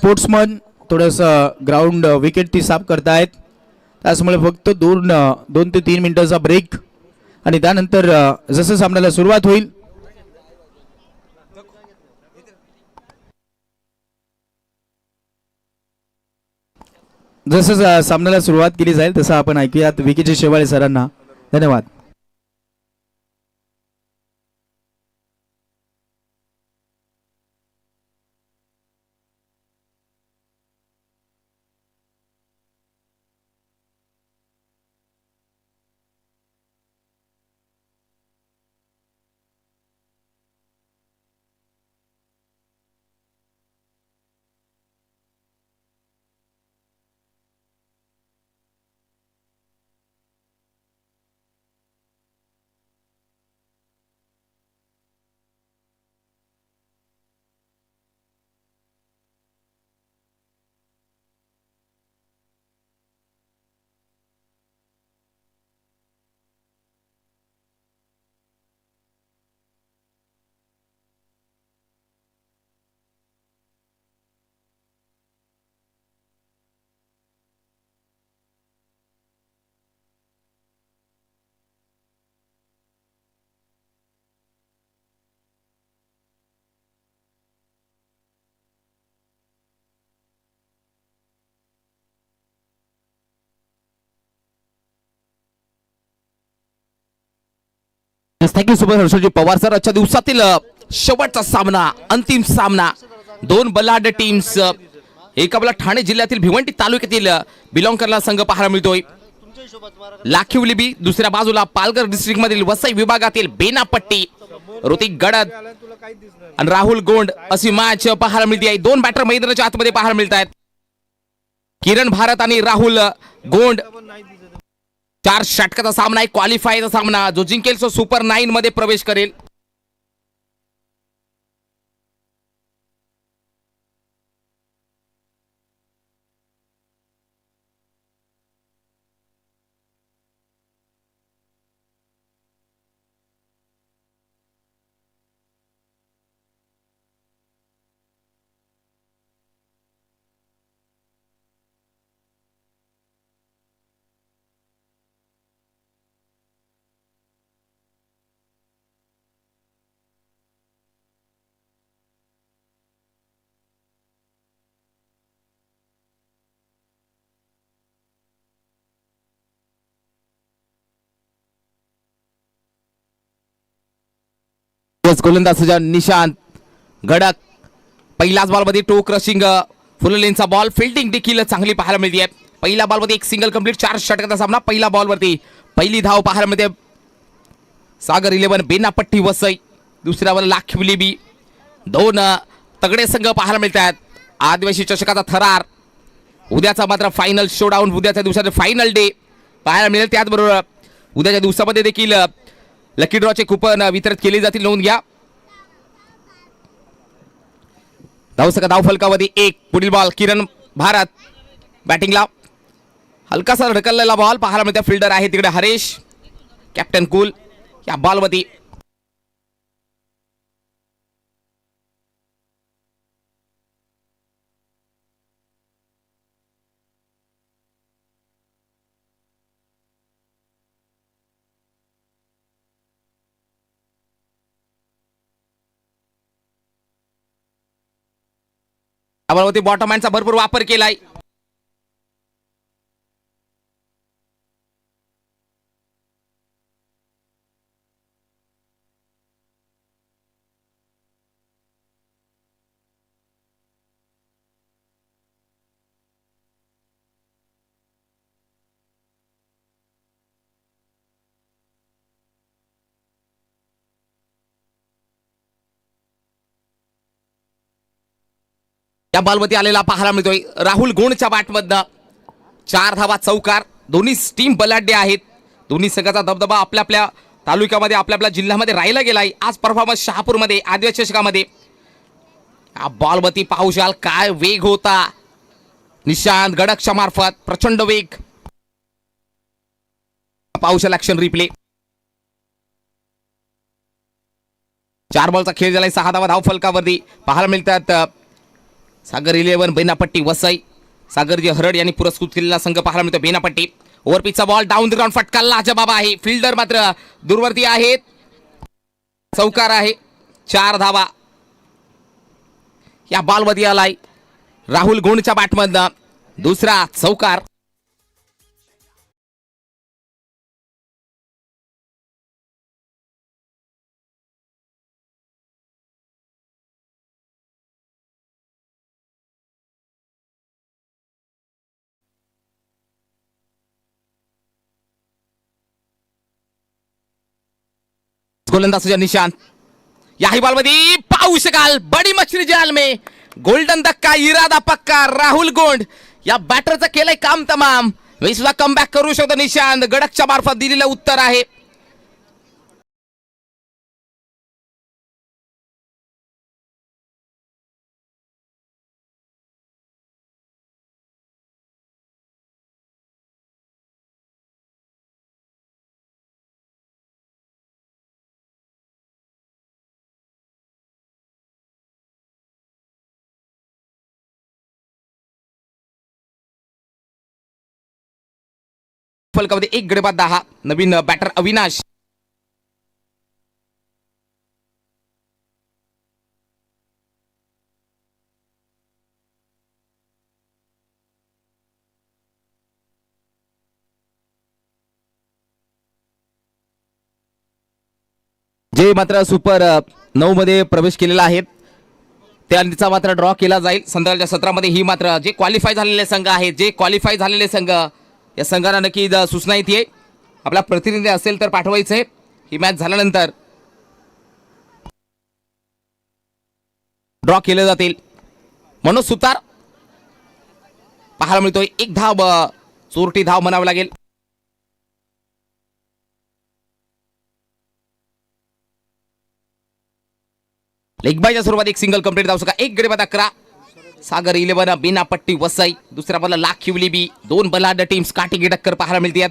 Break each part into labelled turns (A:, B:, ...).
A: Sportsman थोडंसं ground wicket ती साफ करतायत. त्यामुळे फक्त 2 ते 3 मिनिटाचा ब्रेक आणि त्यानंतर जसं सामन्याला सुरुवात होईल जसं सामन्याला सुरुवात केली जाईल तसं आपण ऐकूयात विकेचे शेवाळे सरांना. धन्यवाद.
B: थँक्यू सुपर हर्षजी पवार सर. आजच्या दिवसातील शेवटचा सामना, अंतिम सामना. दोन बलाढ्य टीम्स, एका बाजूला ठाणे जिल्ह्यातील भिवंडी तालुक्यातील बिलॉंग करणारा संघ पाहायला मिळतोय लाखिवलीबी, दुसऱ्या बाजूला पालघर डिस्ट्रिक्ट मधील वसई विभागातील बेनापट्टी ऋतिक गडद आणि राहुल गोंड अशी मॅच पाहायला मिळते आहे. दोन बॅटर मैदानाच्या आतमध्ये पाहायला मिळत आहेत. किरण भारत आणि राहुल गोंड. 4 षटकाचा सामना आहे, क्वालिफायचा सामना. जो जिंकेल तो सुपर 9 मध्ये प्रवेश करेल. गोलंदाज निशांत गडक. पहिल्याच बॉलमध्ये टो क्रशिंग फुल लेनचा बॉल. फिल्डिंग देखील चांगली पाहायला मिळते. पहिल्या बॉलमध्ये एक सिंगल कंप्लीट. 4 षटकाचा सामना. पहिल्या बॉलवरती पहिली धाव पाहायला मिळते सागर 11 बेनापट्टी वसई. दुसऱ्या बॉल लाखिवली बी. दोन तगडे संघ पाहायला मिळतात. आदिवासी चषकाचा थरार. उद्याचा मात्र फायनल शोडाऊन, उद्याच्या दिवसाचे फायनल डे पाहायला मिळेल. त्याचबरोबर उद्याच्या दिवसामध्ये देखील लकी ड्रॉचे कुपन वितरित केले जातील, नोंद घ्या. धाव फलकावरती 1. पुढील बॉल किरण भारत बॅटिंगला. हलकासा ढकललेला बॉल पाहायला मिळते. फिल्डर आहे तिकडे हरेश, कॅप्टन कुल. या बॉलवरती बॉटम हँडचा भरपूर वापर केलाय. या बॉलवरती आलेला पाहायला मिळतोय राहुल गोंडच्या बॅटमधनं. 4 धावा चौकार. दोन्ही टीम बलाढ्य आहेत. दोन्ही संघाचा दबदबा आपल्या आपल्या तालुक्यामध्ये, आपल्या आपल्या जिल्ह्यामध्ये राहिला गेलाय. आज परफॉर्मन्स शहापूरमध्ये आदिवासी चषकामध्ये. या बॉलवरती पाहू शकाल काय वेग होता निशांत गडकच्या मार्फत. प्रचंड वेग पाहू शकाल. Action replay. 4 बॉलचा खेळ झालाय. 6 धावा धाव फलकावरती पाहायला मिळतात. सागर 11 बेनापट्टी वसई. सागरजी हरड यांनी पुरस्कृत केलेला संघ पाहायला मिळतो बेनापट्टी. ओव्हरपिचचा बॉल डाऊन द ग्राउंड फटका लाजबाब आहे. फिल्डर मात्र दूरवरती आहेत. चौकार आहे. 4 धावा या बॉलवरती आलाय. राहुल गोंडच्या बॅटमधनं दुसरा चौकार. गोलंदाज निशांत याही बॉलमध्ये पाहू शकाल बडी मछली जाल में गोल्डन धक्का इरादा पक्का. राहुल गोंड या बॅटरचं केलंय काम तमाम. विश्वा कमबॅक करू शकतो निशांत. गडकच्या मार्फत दिलेलं उत्तर आहे. फलकामध्ये 1 गडी बाद 10. नवीन बॅटर अविनाश. जे मात्र सुपर 9 मध्ये प्रवेश केलेला आहे त्यांचा मात्र ड्रॉ केला जाईल. संध्याकाळच्या सत्रामध्ये ही मात्र जे क्वालिफाय झालेले संघ आहेत जे क्वालिफाय झालेले संघ या संघांना नक्की सूचना येते. आपला प्रतिनिधी असेल तर पाठवायचंय. ही मॅच झाल्यानंतर ड्रॉ केले जातील. मनोज सुतार पाहायला मिळतोय. 1 धाव चोरटी धाव म्हणावं लागेल. लेगबायच्या स्वरूपात एक सिंगल कंप्लीट धाव सका. 1 गडी बाद 11. सागर 11 बिनापट्टी वसई. दुसऱ्या बॉलला लाखिवली बी. 2 बलाढ्य टीम्स काठी टक्कर पाहायला मिळते.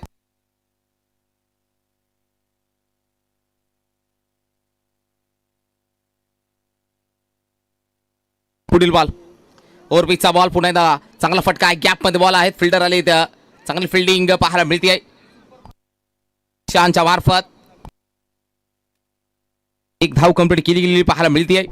B: पुढील बॉल ओव्हरपिचचा बॉल पुन्हा एकदा चांगला फटका आहे. गॅप मध्ये बॉल आहेत. फिल्डर आले चांगली फिल्डिंग पाहायला मिळते. शानच्या मार्फत 1 धाव कंप्लीट केली गेलेली पाहायला मिळते.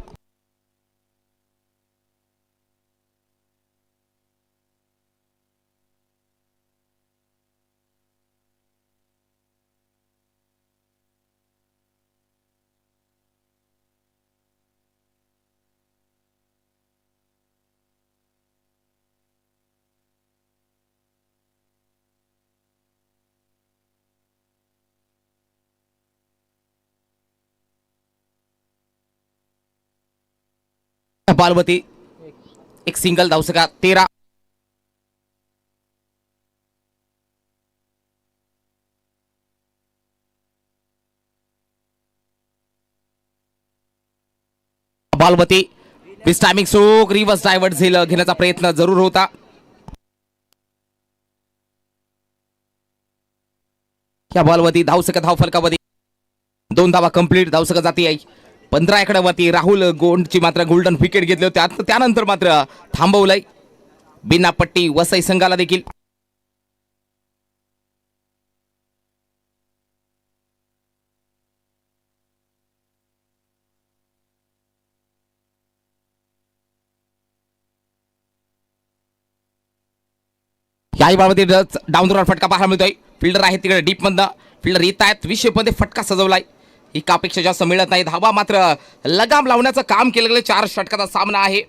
B: बॉलवरती एक सिंगल धाव सका. 13. बॉलवरती मिस टायमिंग सोक रिव्हर्स डायव्हर्ट घेण्याचा प्रयत्न जरूर होता. या बॉलवरती धावसका धाव फलकावरती 2 धावा कंप्लीट. धावसका जाती आहे 15 एकडावरती. राहुल गोंडची मात्र गोल्डन विकेट घेतले होते. त्यानंतर मात्र थांबवलंय बिनापट्टी वसई संघाला देखील. याही बाबतीत डाऊन द फटका पाहायला मिळतोय. फिल्डर आहे तिकडे डीप मधनं. फिल्डर येत आहेत. 20 मध्ये फटका सजवलाय. एकापेक्षा जास्त मिळत नाही. धावा मात्र लगाम लावण्याचं काम केलं गेलं. 4 षटकाचा सामना आहे.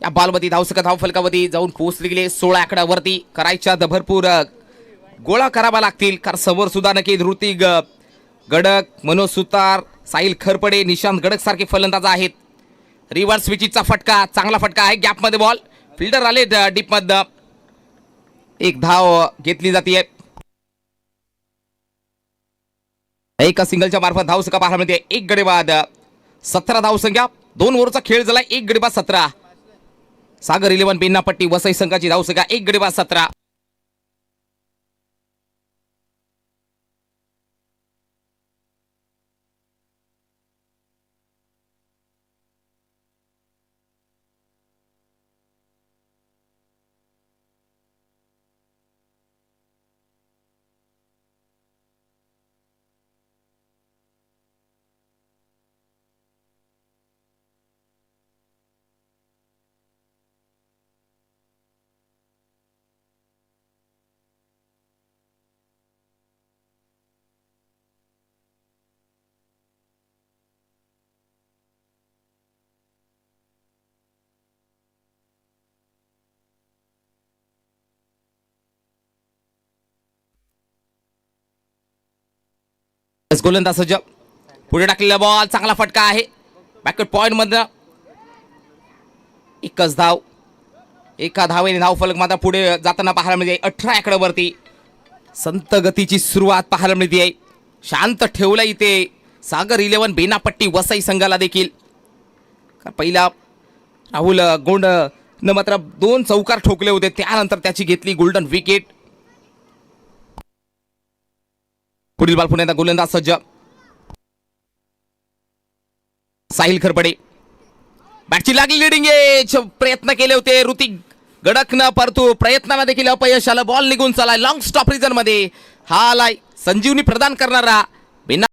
B: या बॉलवरती धावसका धाव फलकावरती जाऊन पोहोचले गेले. 16 आकड्यावरती करायच्या भरपूर गोळा करावा लागतील. कारण समोर सुद्धा नक्की ऋतिक गडक, मनोज सुतार, साहिल खरपडे, निशांत गडक सारखे फलंदाज आहेत. रिव्हर्स स्विचिंगचा फटका चांगला फटका आहे. गॅप मध्ये बॉल. फिल्डर आले डीप मधनं. 1 धाव घेतली जाते. एका सिंगलच्या मार्फत धावसका पाहायला मिळते. 1 गडी बाद 17 धावसंख्या. 2 ओव्हरचा खेळ झाला. 1 गडी बाद 17. सागर 11 बिनापट्टी वसई संघाची धावसंख्या 1 गडी बाद 17. गोलंदाज सज्ज, पुढे टाकलेला बॉल, चांगला फटका आहे बॅकवर्ड पॉइंट मध्ये. एकच धाव, एका धावेने धाव फलक मात्र पुढे जाताना पाहायला मिळते. 18 आकड्यावरती संत गतीची सुरुवात पाहायला मिळते. शांत ठेवला इथे सागर 11 बेनापट्टी वसई संघाला देखील. पहिला राहुल गोंड न मात्र 2 चौकार ठोकले होते, त्यानंतर त्याची घेतली गोल्डन विकेट. पुढील बॉल पुन्हा गोलंदाज सज्ज साहिल खरपडे, बॅटची लागली लिडिंग एज, प्रयत्न केले होते ऋतिक गडकनं, परंतु प्रयत्नाला देखील अपयश आलं. बॉल निघून चालाय लॉंग स्टॉप रिजन मध्ये. हा आलाय संजीवनी प्रदान करणारा बिना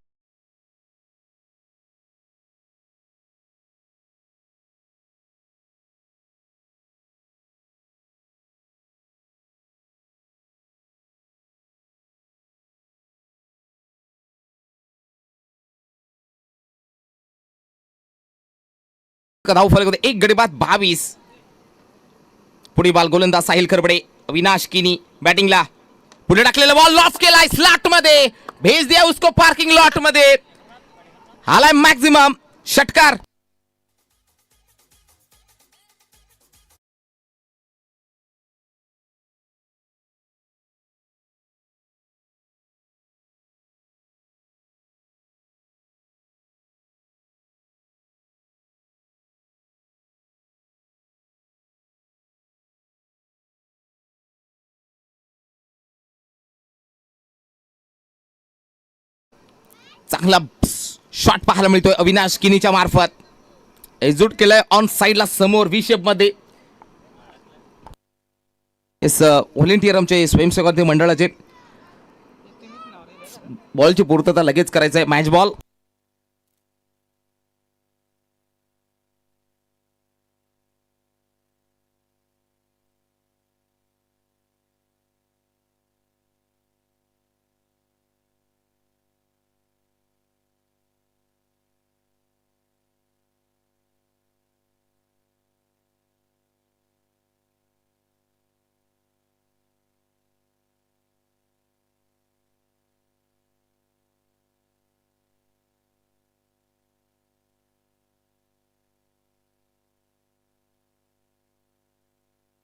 B: धाव फलक होते. 1 गडी बाद 22. पुढे बॉल गोलंदाज साहिल खरबडे, अविनाश किनी बॅटिंगला, पुढे टाकलेला बॉल लॉस केलाय स्लॉट मध्ये, भेज दिया उसको पार्किंग लॉट मध्ये. आलाय मॅक्सिमम षटकार. चांगला शॉट पाहायला मिळतोय अविनाश किनीच्या मार्फत. एक्झूट केलंय ऑन साइडला समोर व्ही शेप मध्ये. व्हॉलेंटियर आमचे स्वयंसेवक मंडळाचे बॉलची पूर्तता लगेच करायचं आहे. मॅच बॉल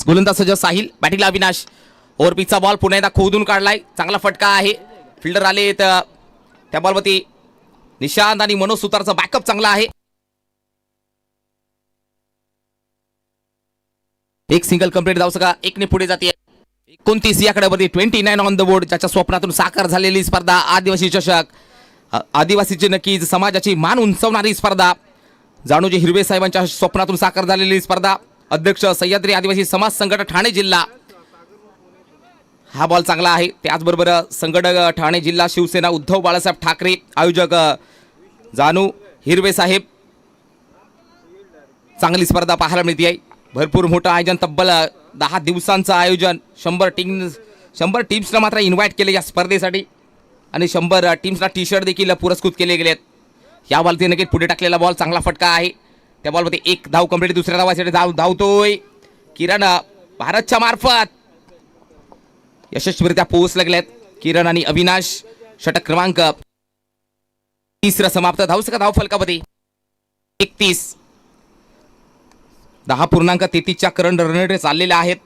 B: गोलंदाज सज्ज साहिल, बॅटिंगला अविनाश, ओव्हर पिचचा बॉल पुन्हा एकदा खोदून काढलाय. चांगला फटका आहे. फिल्डर आले त्या बॉलवरती निशांत आणि मनोज सुतारचा बॅकअप चांगला आहे. एक सिंगल कंप्लीट धाव सका 1 ने पुढे जाते. 29 या आकड्यावरती 29 ऑन द बोर्ड. ज्याच्या स्वप्नातून साकार झालेली स्पर्धा आदिवासी चषक, आदिवासीची नक्कीच समाजाची मान उंचवणारी स्पर्धा, जाणूजी हिरवे साहेबांच्या स्वप्नातून साकार झालेली स्पर्धा. अध्यक्ष सह्याद्री आदिवासी समाज संघटना ठाणे जिल्हा. हा बॉल चांगला आहे. त्याचबरोबर संघटक ठाणे जिल्हा शिवसेना उद्धव बाळासाहेब ठाकरे, आयोजक जानू हिरवे साहेब. चांगली स्पर्धा पाहायला मिळते आहे. भरपूर मोठं आयोजन, तब्बल 10 दिवसांचं आयोजन. 100 टीम्सला मात्र इन्व्हाइट केले या स्पर्धेसाठी आणि 100 टीम्सला टी शर्ट देखील पुरस्कृत केले गेलेत. या बॉलचे नक्कीच पुढे टाकलेला बॉल चांगला फटका आहे. त्या बॉलमध्ये 1 धाव कंप्लीट. दुसऱ्या धावासाठी धावतोय किरण भारतच्या मार्फत. यशस्वीरित्या पोहोचले गेलेत किरण आणि अविनाश. षटक क्रमांक 3 समाप्त. धावसका धाव फलकामध्ये 31. 10.33 करंट रन रेट चाललेले आहेत.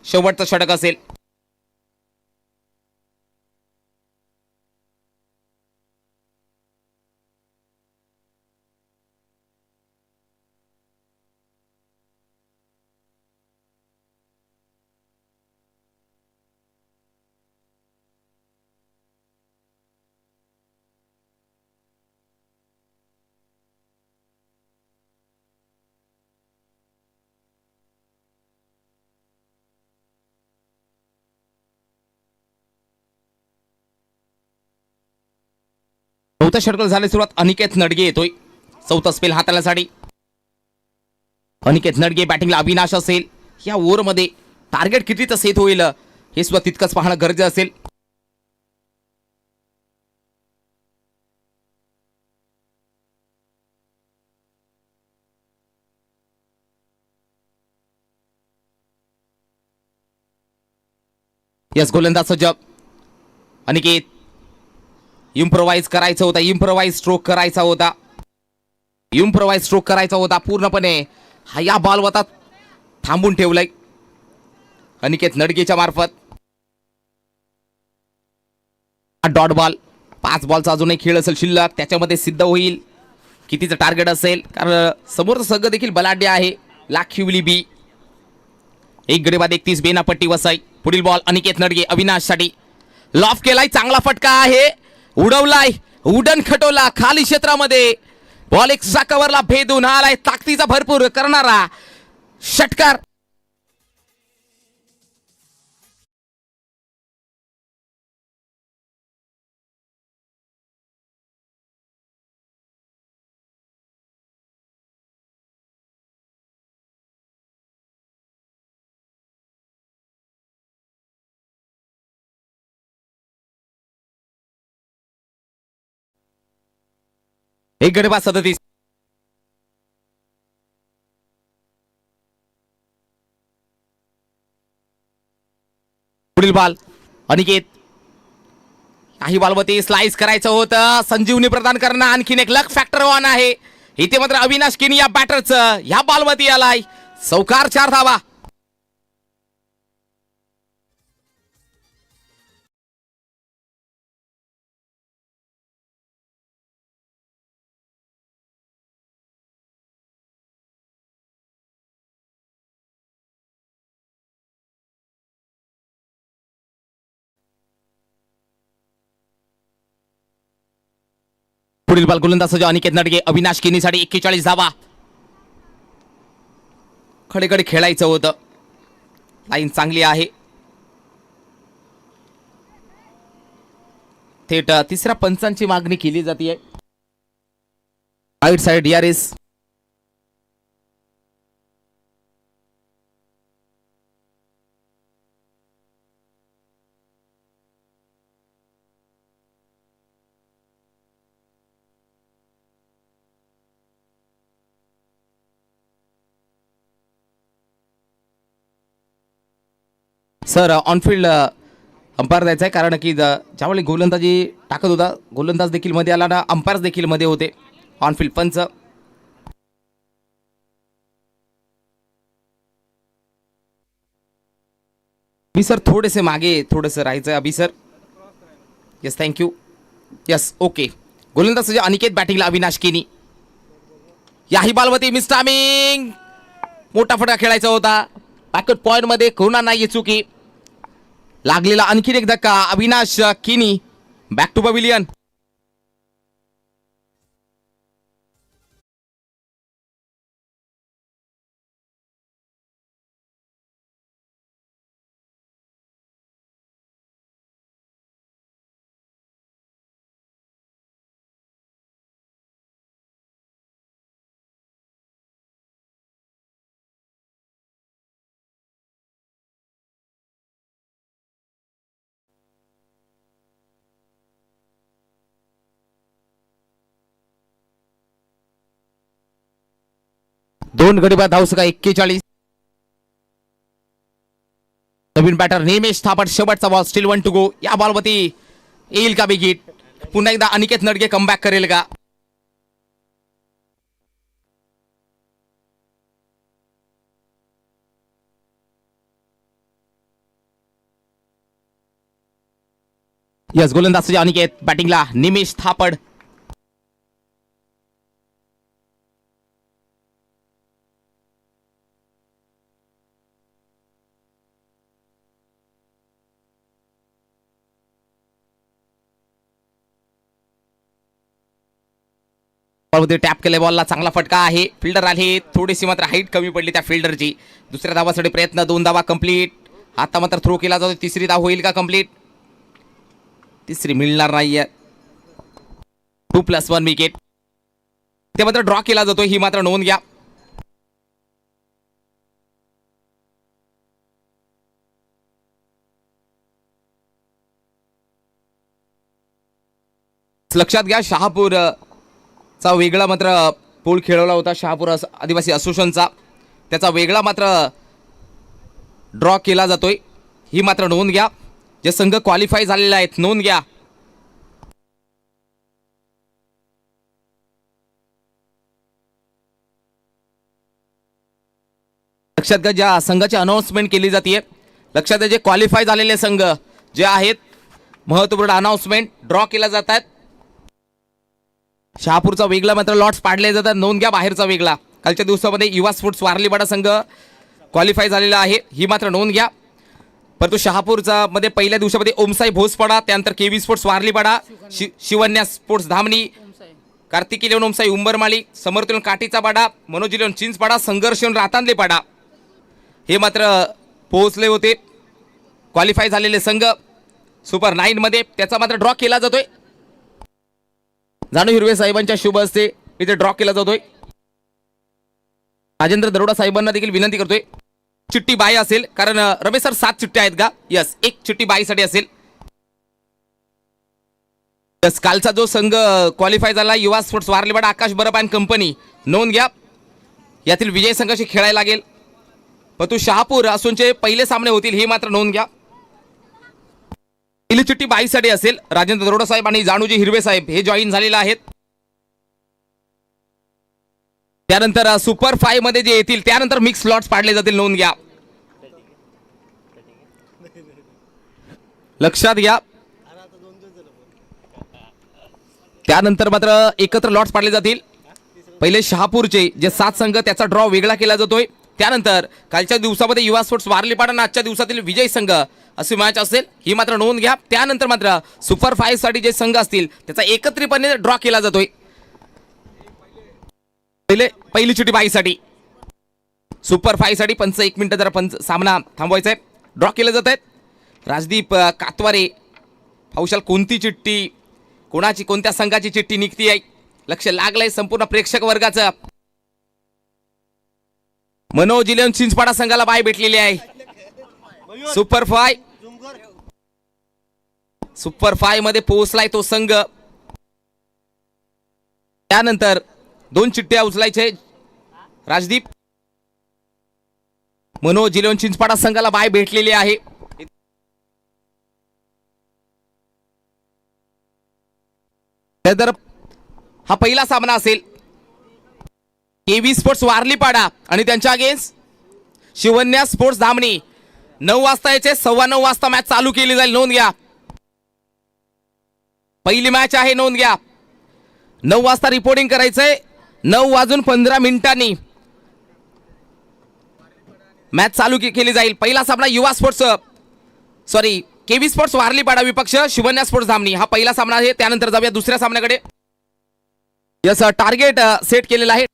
B: शेवटचं षटक असेल. चौथा षटक झाले सुरुवात. अनिकेत नडगे येतोय चौथा स्पेल हाताळण्यासाठी. अनिकेत नडगे बॅटिंगला अविनाश असेल. या ओव्हरमध्ये टार्गेट कितीचं सेट होईल हे सुद्धा तितकंच पाहणं गरजेचं असेल. यस गोलंदाज सज्ज अनिकेत. इम्प्रोवाइज करायचा होता, इम्प्रोवाइज स्ट्रोक करायचा होता, इम्प्रोवाइज स्ट्रोक करायचा होता पूर्णपणे. हा या बॉलवर थांबून ठेवलाय अनिकेत नडगेच्या मार्फत. डॉट बॉल, 5 बॉलचा अजूनही खेळ असेल शिल्लक, त्याच्यामध्ये सिद्ध होईल कितीचं टार्गेट असेल, कारण समोरचं संघ देखील बलाढ्य आहे. लाखिवली बी. एक गडी बाद 31 बेनापट्टी वसई. पुढील बॉल अनिकेत नडगे अविनाशसाठी. लॉफ केलाय, चांगला फटका आहे, उडवलाय, उडन खटवला खाली क्षेत्रामध्ये. बॉल एक कव्हरला भेदून आलाय, ताकदीचा भरपूर करणारा षटकार. एक गडी बाद 37. पुढील बॉल अनिकेत. काही बॉलवरती स्लाइस करायचं होतं, संजीवनी प्रदान करणं आणखीन एक लक फॅक्टर ऑन आहे इथे. मात्र अविनाश किनी या बॅटरचं ह्या बॉलवरती आलाय, चौकार 4 धावा. पुढील बॉल गोलंदाज अनिकेत नडगे अविनाश किनीसाठी 41 धावा. खडेकडे खेळायचं होतं, लाईन चांगली आहे. थेट तिसऱ्या पंचांची मागणी केली जाते. Right side DRS. Sir on field umpire द्यायचा आहे, कारण की ज्यावेळी गोलंदाजी टाकत होता गोलंदाज देखील मध्ये आला ना, अंपायर देखील मध्ये होते. ऑनफिल्ड पंच. अभि सर थोडेसे मागे थोडंसं राहायचं Abhi sir. Yes thank you. Yes okay. गोलंदाज अनिकेत बॅटिंगला अविनाश किनी. याही बॉलवरती मिस टायमिंग, मोठा फटका खेळायचा होता. बॅकवर्ड पॉइंट मध्ये कोणा नाही चुकी. लागलेला आणखीन एक धक्का. अविनाश किनी बॅक टू पवेलियन. दोन गडी बाद धावसंख्या 41. नवीन बॅटर निमेश थापट. शेवटचा बॉल, स्टील 1 टू गो. या बॉलवरती येईल का विकेट? पुन्हा एकदा अनिकेत नडगे कमबॅक करेल का? यस, गोलंदाज अनिकेत, बॅटिंगला निमेश थापड. टॅप केले बॉलला, चांगला फटका आहे. फिल्डर आले, थोडीशी मात्र हाईट कमी पडली त्या फिल्डरची. दुसऱ्या धावासाठी प्रयत्न, 2 धावा कंप्लीट. आता मात्र थ्रो केला जातो. तिसरी धाव होईल का कंप्लीट? तिसरी मिळणार नाहीये. 2+1 विकेट. ते मात्र ड्रॉ केला जातो, ही मात्र नोंद घ्या. लक्षात घ्या, शहापूर चा वेगळा मात्र पूल खेळवला होता, शहापूर आदिवासी असोसिएशनचा. त्याचा वेगळा मात्र ड्रॉ केला जातोय, ही मात्र नोंद घ्या. जे संघ क्वालिफाय झालेले आहेत नोंद घ्या. लक्षात घ्या, ज्या संघाची अनाउन्समेंट केली जाते लक्षात घ्या, जे क्वालिफाय झालेले संघ जे आहेत महत्वपूर्ण अनाउन्समेंट ड्रॉ केला जातात. शहापूरचा वेगळा मात्र लॉट्स पाडले जातात, नोंद घ्या. बाहेरचा वेगळा. कालच्या दिवसामध्ये युवा स्पोर्ट्स वारलीपाडा संघ क्वालिफाय झालेला आहे, ही मात्र नोंद घ्या. परंतु शहापूरचा मध्ये पहिल्या दिवसामध्ये ओमसाई भोसपाडा, त्यानंतर KV sports Warlipada, Shivanya sports Dhamani, Kartiki eleven Omsai Umbarmali, Samarthan काठीचा पाडा, मनोज लेवन चिंचपाडा, संघर्ष रातांदले पाडा हे मात्र पोहोचले होते. क्वालिफाय झालेले संघ सुपर 9 मध्ये त्याचा मात्र ड्रॉ केला जातोय. जाणू हिरवे साहेबांच्या शुभ हस्ते इथे ड्रॉ केला जातोय. राजेंद्र दरोडा साहेबांना देखील विनंती करतोय, चिठ्ठी बाई असेल, कारण रमेश सर 7 चिठ्ठ्या आहेत का? यस, एक चिठ्ठी बाईसाठी असेल. यस, कालचा जो संघ क्वालिफाय झाला युवा स्पोर्ट्स वारलीपाडा आकाश बरप अँड कंपनी, नोंद घ्या. यातील विजय संघाशी खेळायला लागेल. परंतु शहापूर असूनचे पहिले सामने होतील, हे मात्र नोंद घ्या. पहिली चिठ्ठी बाईसाठी असेल. राजेंद्र दरोडा साहेब आणि जाणूजी हिरवे साहेब हे जॉईन झालेले आहेत. त्यानंतर सुपर 5 मध्ये जे येतील त्यानंतर मिक्स स्लॉट्स पाडले जातील, नोंद घ्या. लक्षात घ्या. त्यानंतर मात्र एकत्र लॉट्स पाडले जातील. पहिले शहापूरचे जे 7 संघ त्याचा ड्रॉ वेगळा केला जातोय. त्यानंतर कालच्या दिवसामध्ये युवा स्पोर्ट्स वारलीपाडा आणि आजच्या दिवसातील विजय संघ अशी मॅच असेल, ही मात्र नोंद घ्या. त्यानंतर मात्र सुपर 5 साठी जे संघ असतील त्याचा एकत्रितपणे ड्रॉ केला जातोय. पहिली चिठ्ठी बाईसाठी सुपर 5 साठी 1 मिनिट जरा सामना थांबवायचा आहे. ड्रॉ केले जात आहेत. राजदीप कातवारे हौशाल कोणती चिठ्ठी, कोणाची, कोणत्या संघाची चिठ्ठी निघती आहे, लक्ष लागलंय संपूर्ण प्रेक्षक वर्गाचं. मनोज इलेवन चिंचपाडा संघाला बाय भेटलेली आहे. सुपर 5 मध्ये पोहोचलाय तो संघ. त्यानंतर 2 चिठ्ठ्या उचलायचे. राजदीप, मनोज इलेवन चिंचपाडा संघाला बाय भेटलेली आहे. तर हा पहिला सामना असेल केवी स्पोर्ट्स वारलीपाडा आणि त्यांच्या अगेन्स्ट शिवन्या स्पोर्ट्स धामणी. 9 वाजता याचे 9:15 वाजता मॅच चालू केली जाईल, नोंद घ्या. पहिली मॅच आहे, नोंद घ्या. 9 वाजता रिपोर्टिंग करायचंय. 9:15 मॅच चालू केली जाईल. पहिला सामना युवा स्पोर्ट्स केवी स्पोर्ट्स वारलीपाडा विपक्ष शिवन्या स्पोर्ट्स धामणी, हा पहिला सामना आहे. त्यानंतर जाऊया दुसऱ्या सामन्याकडे. यस, टार्गेट सेट केलेला आहे.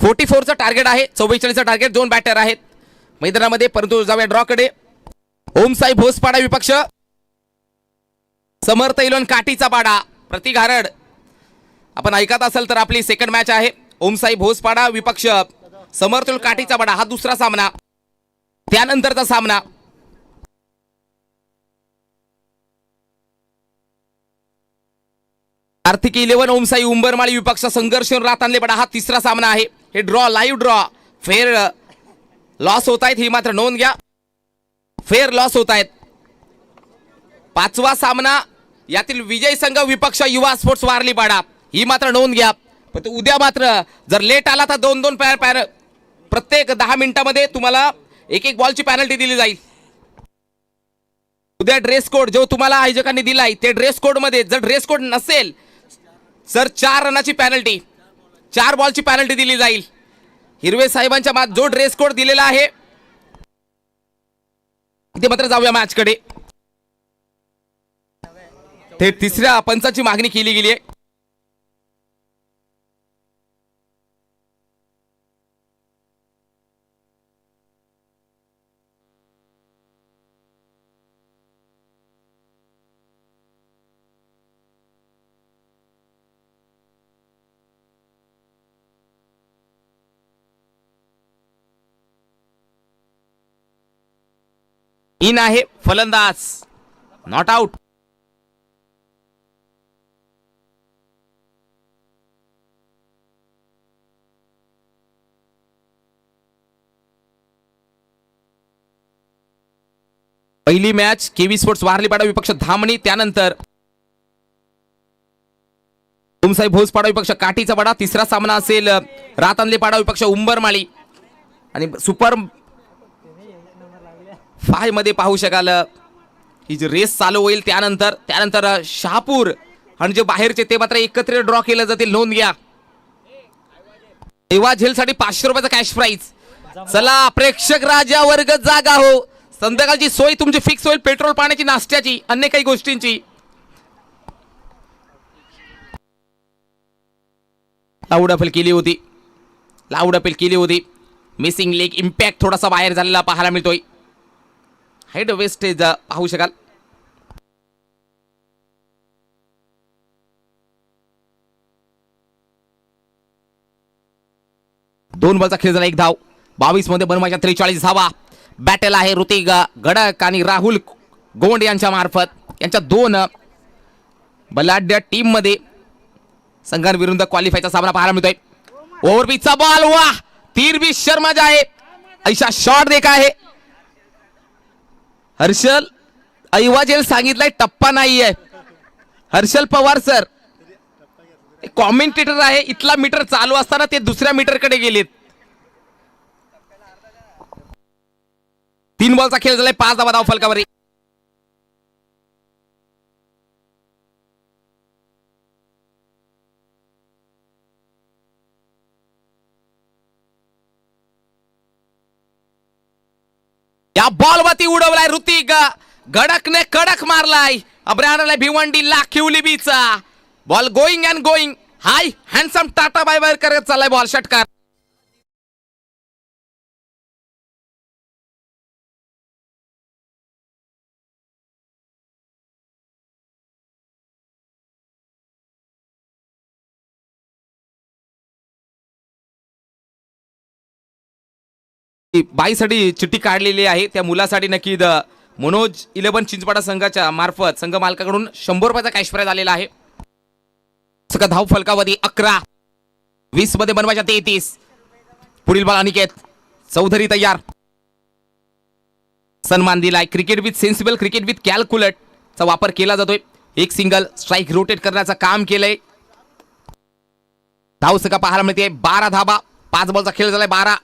B: 44चं टार्गेट आहे, 44चं टार्गेट. 2 बॅटर आहेत मैदानामध्ये. परंतु जाऊया ड्रॉकडे. ओमसाई भोसपाडा विपक्ष समर्थ इलोन काठीचा पाडा, प्रतिघारड. आपण ऐकत असाल तर आपली सेकंड मॅच आहे. ओमसाई भोसपाडा विपक्ष समर्थ इलोन काठीचा पाडा, हा दुसरा सामना. त्यानंतरचा सामना कार्तिकी 11 ओमसाई उंबरमाळी विपक्ष संघर्ष रातांदले पाडा, हा तिसरा सामना आहे. हे लाईव्ह ड्रॉ फेअर लॉस होत आहेत, ही मात्र नोंद घ्या. फेअर लॉस होत आहेत. 5वा सामना यातील विजय संघ विपक्ष युवा स्पोर्ट्स वारलीपाडा, ही मात्र नोंद घ्या. पण उद्या मात्र जर लेट आला तर 2-2 पॅर प्रत्येक 10 मिनिटांमध्ये तुम्हाला एक बॉलची पॅनल्टी दिली जाईल. उद्या ड्रेस कोड जो तुम्हाला आयोजकांनी दिलाय ते ड्रेस कोड मध्ये जर ड्रेस कोड नसेल सर 4 रनाची पॅनल्टी, 4 बॉलची पॅनल्टी दिली जाईल. हिरवे साहेबांच्या जो ड्रेस कोड दिलेला आहे इथे मात्र जाऊया मॅचकडे. ते तिसऱ्या पंचाची मागणी केली गेली आहे. इन आहे फलंदाज, नॉट आउट. पहिली मॅच केवी स्पोर्ट्स वारलीपाडा विपक्ष धामणी, त्यानंतर ओमसाई भोसपाडा विपक्ष काठीचा पाडा. तिसरा सामना असेल रातांदले पाडा विपक्ष उंबरमाळी. आणि सुपर 5 मध्ये पाहू शकाल ही जी रेस चालू होईल त्यानंतर शहापूर आणि जे बाहेरचे ते मात्र एकत्र ड्रॉ केले जातील. नोंद घ्या. एवा झेलसाठी 500 रुपयाचा कॅश प्राइज. चला प्रेक्षक राजा वर्ग जागा हो. संध्याकाळची सोय तुमची फिक्स होईल. पेट्रोल पाण्याची नाश्त्याची अन्य काही गोष्टींची. लाऊड अपील केली होती. मिसिंग लेग इम्पॅक्ट थोडासा बाहेर झालेला पाहायला मिळतोय. हेड वेस्टेज पाहू शकाल. दोन बॉलचा खेळ झाला. 1 धाव. 22 मध्ये बनवायच्या 43 धावा. बॅटल आहे ऋतिक गडक आणि राहुल गोंड यांच्या मार्फत. यांच्या 2 बलाढ्य टीम मध्ये संघांविरुद्ध क्वालिफायचा सामना पाहायला मिळतोय. ओव्हरपिचचा बॉल. वाह, तीर भी शर्मा जाए ऐसा शॉट देखा है. हर्षल ऐवाजेल सांगितलंय टप्पा नाहीये. हर्षल पवार सर कॉमेंटेटर आहे. इथला मीटर चालू असताना ते दुसऱ्या मीटरकडे गेलेत. 3 बॉलचा खेळ झालाय. 5 धावा फलकावर. या बॉलवरती उडवलाय ऋतिक गडकने. कडक मारलाय. अब्राहमला भिवंडी लाखिवली बीचा ball. Going and going. Hi handsome tata bye bye करत चाललाय बॉल. षटकार. बाईसाठी चिठ्ठी काढलेली आहे. त्या मुलासाठी नक्की मनोज 11 चिंचपाडा संघाच्या मार्फत संघ मालकाकडून 100 रुपयाचा कॅश प्राइज आलेला आहे. धाव फलकावधी 11. 20 मध्ये बनवायच्या 33. पुढील बॉल अनिकेत चौधरी तयार. सन्मान दिलाय. Cricket with sensible, cricket with calculate चा वापर केला जातोय. एक सिंगल स्ट्राइक रोटेट करण्याचं काम केलंय. धाव सका पाहायला मिळते. 12 धाबा. 5 बॉलचा खेळ झालाय. 12.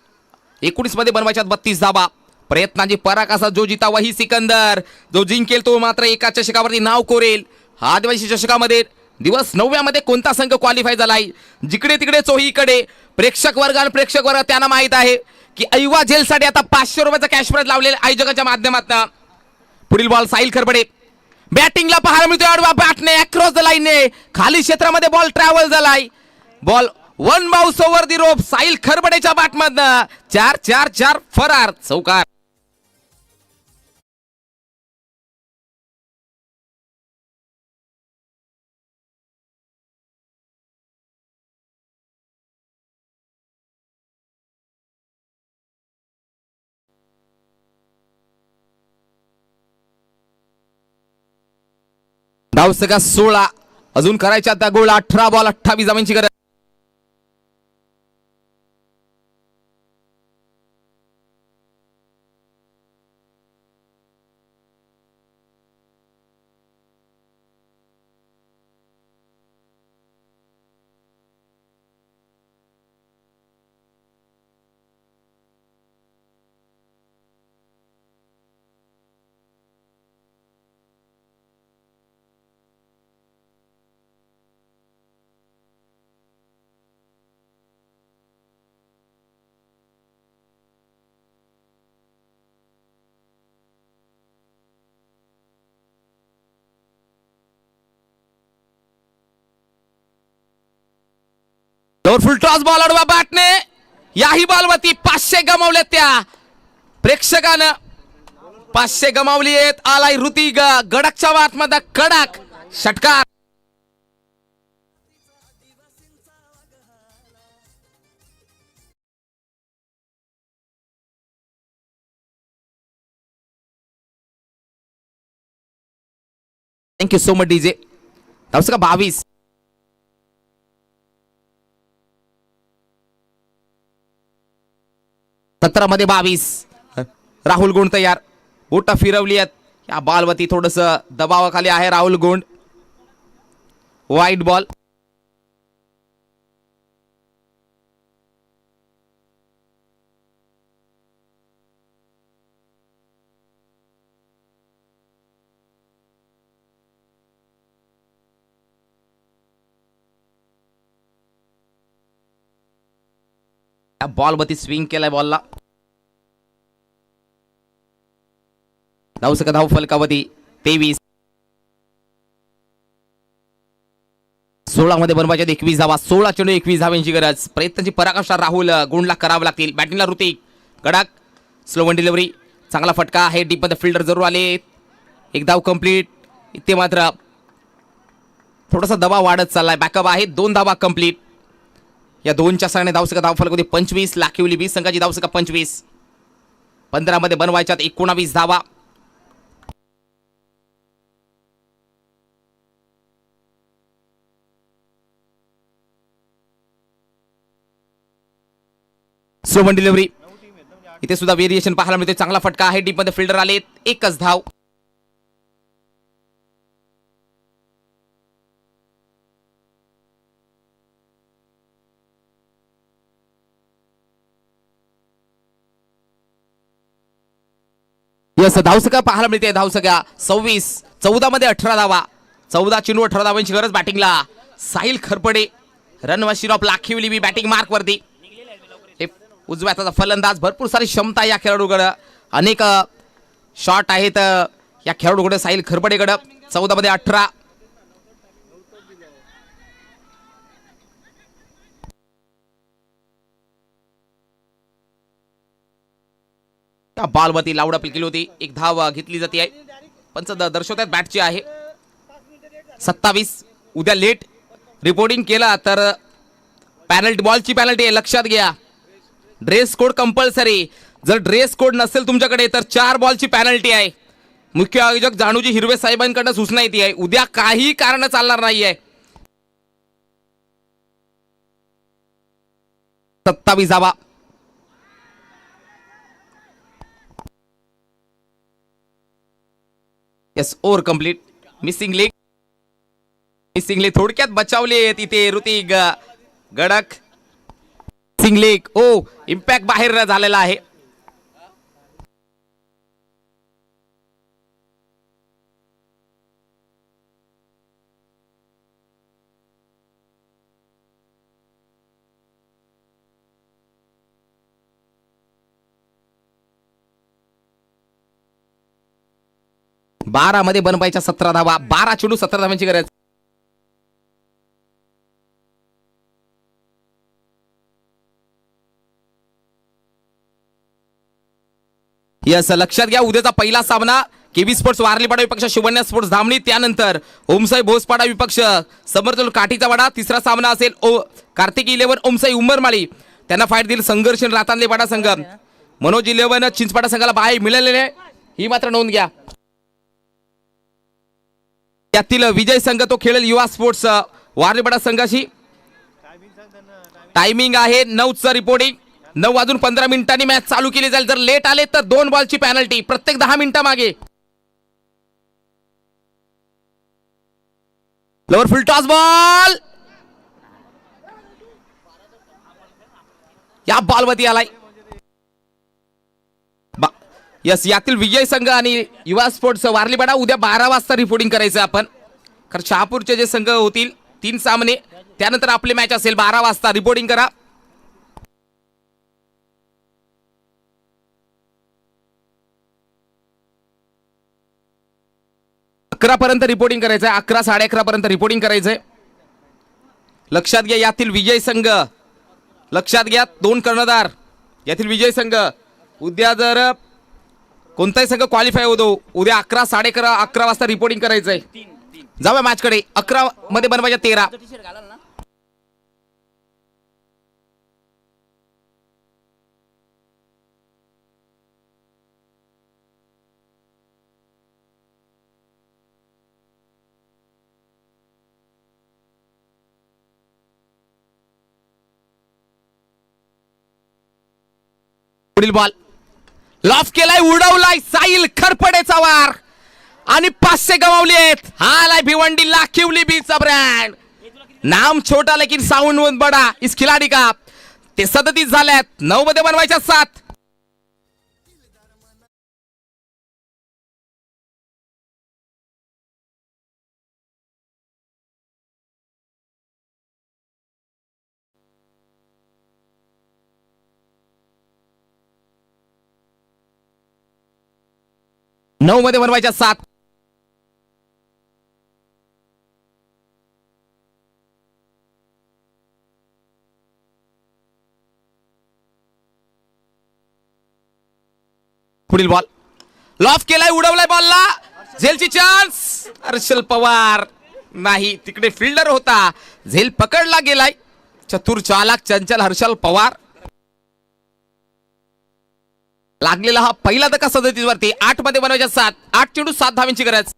B: 19 मध्ये बनवायच्या 32 धाबा. प्रयत्नाची पराकासा जो जिता वही सिकंदर. जो जिंकेल तो मात्र एका चषकावरती नाव कोरेल. हा आदिवासी चषकामध्ये दिवस 9व्या मध्ये कोणता संघ क्वालिफाय झालाय. जिकडे तिकडे चोहीकडे प्रेक्षक वर्ग त्यांना माहित आहे की ऐवा झेलसाठी आता 500 रुपयाचा कॅश प्राइज लावलेला आयोजकाच्या माध्यमातून. पुढील बॉल साहिल खरबडे. बॅटिंगला पाहायला मिळतोय. आडवा बॅटने अक्रॉस द लाईनने खाली क्षेत्रामध्ये बॉल ट्रॅव्हल झालाय. बॉल 1 बाउन्स ओव्हर दी रोप. साहिल खरबडेच्या बॅटमधनं 4-4-4 फरार चौकार. धाव सगळा 16. अजून करायच्या त्या गोल. 18 बॉल 28 धावांची गरज. फुल टॉस बॉल अडवा बॅटने. याही बॉलवरती 500 गमावले. त्या प्रेक्षकानं 500 गमावली आहेत. आलाय ऋतिक गडकच्या बॅटमध्ये कडक षटकार. Thank you so much DJ. 22. मध्ये 22. राहुल गोंड तयार. बोटा फिरवली आहेत. या बॉलवरती थोडस दबावाखाली आहे राहुल गोंड. वाईट बॉल. बॉलवरती स्विंग केलाय बॉलला. धावसका धाव फलकावधी 23. 16 मध्ये बनवायच्या 21 धावा. 16 चेंडू 21 धावांची गरज. प्रयत्नाची पराकाष्ठा राहुल गुंडला करावं लागतील. बॅटिंगला Hrithik Gadak. Slow one delivery. चांगला फटका आहे. डीप मध्ये फिल्डर जरूर आले. एक धाव कंप्लीट. इथे मात्र थोडासा दबाव वाढत चाललाय. बॅकअप आहे. 2 धावा कंप्लीट. या दोनच्या सहाय्याने धावसका धाव फलकावधी 25. लाखिवली 20 संघाची धावसका 25. 15 मध्ये बनवायच्यात 19 धावा. Slow one delivery. इथे सुद्धा व्हेरिएशन पाहायला मिळते. चांगला फटका आहे. डीप मध्ये फिल्डर आले. एकच धाव. यस धावसका पाहायला मिळते. धावसका 26. 14 मध्ये 18 धावा. 14 चेंडू 18 धावांची गरज. बॅटिंगला साहिल खरपडे. रनवशीर ऑफ लाखिवली बी बॅटिंग मार्क वरती. उजव्या हाताचा फलंदाज. भरपूर सारी क्षमता या खेळाडूकडे. अनेक शॉट आहेत या खेळाडूकडे साहिल खरपडेकडे. 14 मध्ये 18. त्या बॉलवरती लावडा केली होती. एक धाव घेतली जाते आहे. पंच दर्शवतात बॅटची आहे. 27. उद्या लेट रिपोर्टिंग केला तर पॅनल्टी बॉलची पॅनल्टी आहे. लक्षात घ्या. Dress code compulsory. जर ड्रेस कोड नसेल तुमच्याकडे तर 4 बॉलची पॅनल्टी आहे. मुख्य आयोजक जाणूजी हिरवे साहेबांकडून सूचना येते आहे. उद्या काही कारण चालणार नाहीये. 27 धावा. Yes over complete. Missing leg. Missing leg थोडक्यात बचावले तिथे Hrithik Gadak. Missing leg. Oh impact बाहेर झालेला आहे. बारा मध्ये बनवायच्या 17 धावा. 12 चेंडू 17 धावांची गरज. यस लक्षात घ्या. उद्याचा पहिला सामना केबी स्पोर्ट्स वारलीपाडा विपक्ष शिवण्या स्पोर्ट्स धामणी. त्यानंतर ओमसाई भोसपाडा विपक्ष समर्थन काठीचा वाडा. तिसरा सामना असेल कार्तिक 11 ओमसाई उंबरमाळी. त्यांना फाईट देईल संघर्ष रातांदेपाडा संघ. मनोज 11 चिंचपाडा संघाला बाय मिळालेले आहे. ही मात्र नोंद घ्या. त्यातील विजय संघ तो खेळेल युवा स्पोर्ट्स वारलीपाडा संघाशी. टायमिंग आहे 9चं रिपोर्टिंग. 9:15 मॅच चालू केली जाईल. जर लेट आले तर 2 बॉलची पॅनल्टी प्रत्येक 10 मिनिटा मागे. लोअर फुल टॉस बॉल. या बॉलवरती आलाय. यस यातील विजय संघ आणि युवा स्पोर्ट्स वारलीपाडा उद्या 12 वाजता रिपोर्टिंग करायचं आपण. कारण शहापूरचे जे संघ होतील 3 सामने त्यानंतर आपली मॅच असेल 12 वाजता. रिपोर्टिंग करा. पर्यंत रिपोर्टिंग करायचंय. 11 11:30 पर्यंत रिपोर्टिंग करायचंय. लक्षात घ्या यातील विजय संघ. लक्षात घ्या 2 कर्णधार यातील विजय संघ. उद्या जर कोणताही संघ क्वालिफाय होतो उद्या 11 11:30 वाजता रिपोर्टिंग करायचंय. जाऊया मॅच कडे. 11 मध्ये बनवायच्या 13. पुढील बॉल लॉफ केलाय. उडवलाय साहिल खरपडेचा वार आणि 500 गमावले आहेत. हालाय भिवंडी लाखिवली बीचा ब्रँड. नाम छोटा लेकिन साउंड बडा इस खिलाडी का. ते 37 झाल्यात. 9 मध्ये बनवायच्या 7. 9 मध्ये बनवायच्या 7. पुढील बॉल लॉफ केलाय, उडवलाय बॉलला, झेलची चान्स. हर्षल पवार नाही, तिकडे फिल्डर होता, झेल पकडला गेलाय. चतुर चालक चंचल हर्षल पवार. लागलेला हा पहिला धक्का सदतीसवरती. 8 मध्ये बनवायच्या 7. 8 चेंडू 7 धावांची गरज.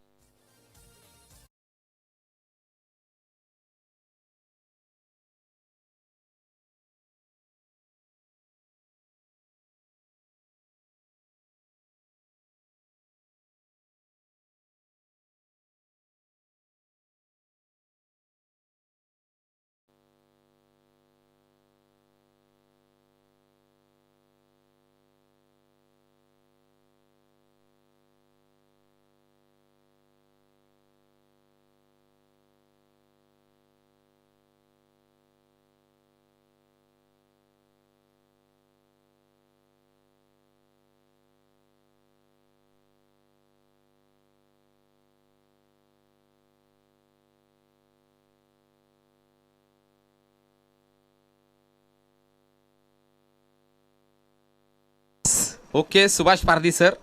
B: ओके, सुभाष पारधी सर.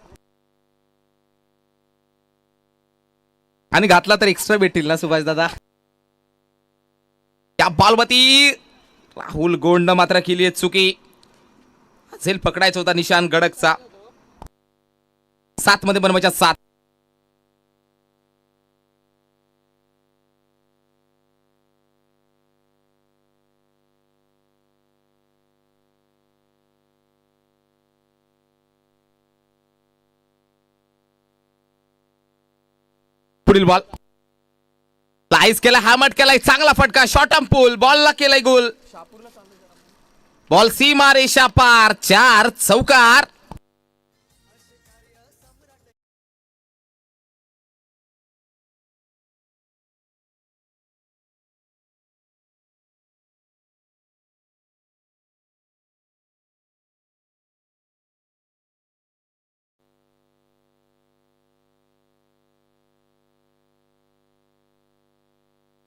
B: आणि घातला तर एक्स्ट्रा भेटेल ना सुभाष दादा. या बॉलवरती राहुल गोंड मात्र केली आहे चुकी. झेल पकडायचा होता निशान गडकचा. 7 मध्ये बनवायच्या 7. पुढील बॉल स्लाइस केला, हामट केलाय, चांगला फटका, शॉर्ट आर्म पुल, बॉलला केलाय गोल. बॉल सीमा रेषा पार. 4 चौकार.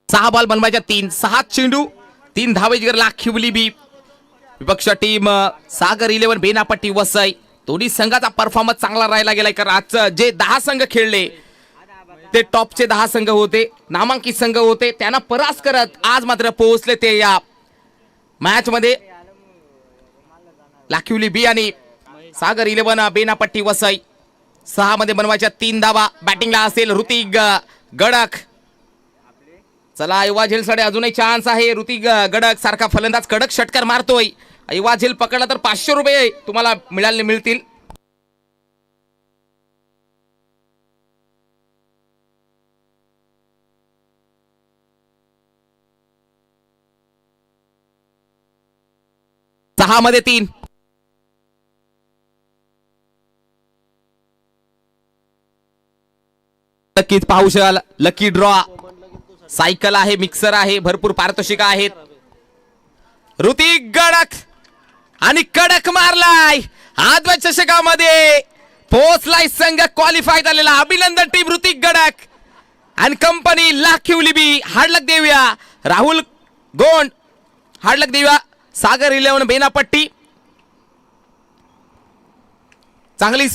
B: सहा बॉल बनवायच्या 3. 6 चेंडू 3 धावेची गरज. लाखिवली बी. विपक्ष टीम सागर 11 बेनापट्टी वसई. दोन्ही संघाचा परफॉर्मन्स चांगला राहिला गेलाय, कारण आजचं जे 10 संघ खेळले ते टॉपचे 10 संघ होते, नामांकित संघ होते. त्यांना परास्त करत आज मात्र पोहोचले ते या मॅच मध्ये. लाखिवली बी आणि सागर 11 बेनापट्टी वसई. 6 मध्ये बनवायच्या 3 धावा. बॅटिंगला असेल ऋतिक गडक. चला, युवा झेलसाठी अजूनही चान्स आहे. ऋतिक गडक सारखा फलंदाज कडक षटकार मारतोय. युवा झेल पकडला तर 500 रुपये तुम्हाला मिळतील. सहा मध्ये 3. नक्कीच पाहू शकाल लकी ड्रॉ. सायकल आहे, मिक्सर आहे, भरपूर पारितोषिक आहेत. ऋतिक गडक आणि कडक मारलाय. आदव्या चषकामध्ये पोहोचलाय संघ क्वालिफाय झालेला. अभिनंदन टीम ऋतिक गडक आणि कंपनी लाखिवली बी. हार्डलक देऊया राहुल गोंड. हार्डलक देऊया सागर 11 बेनापट्टी. चांगली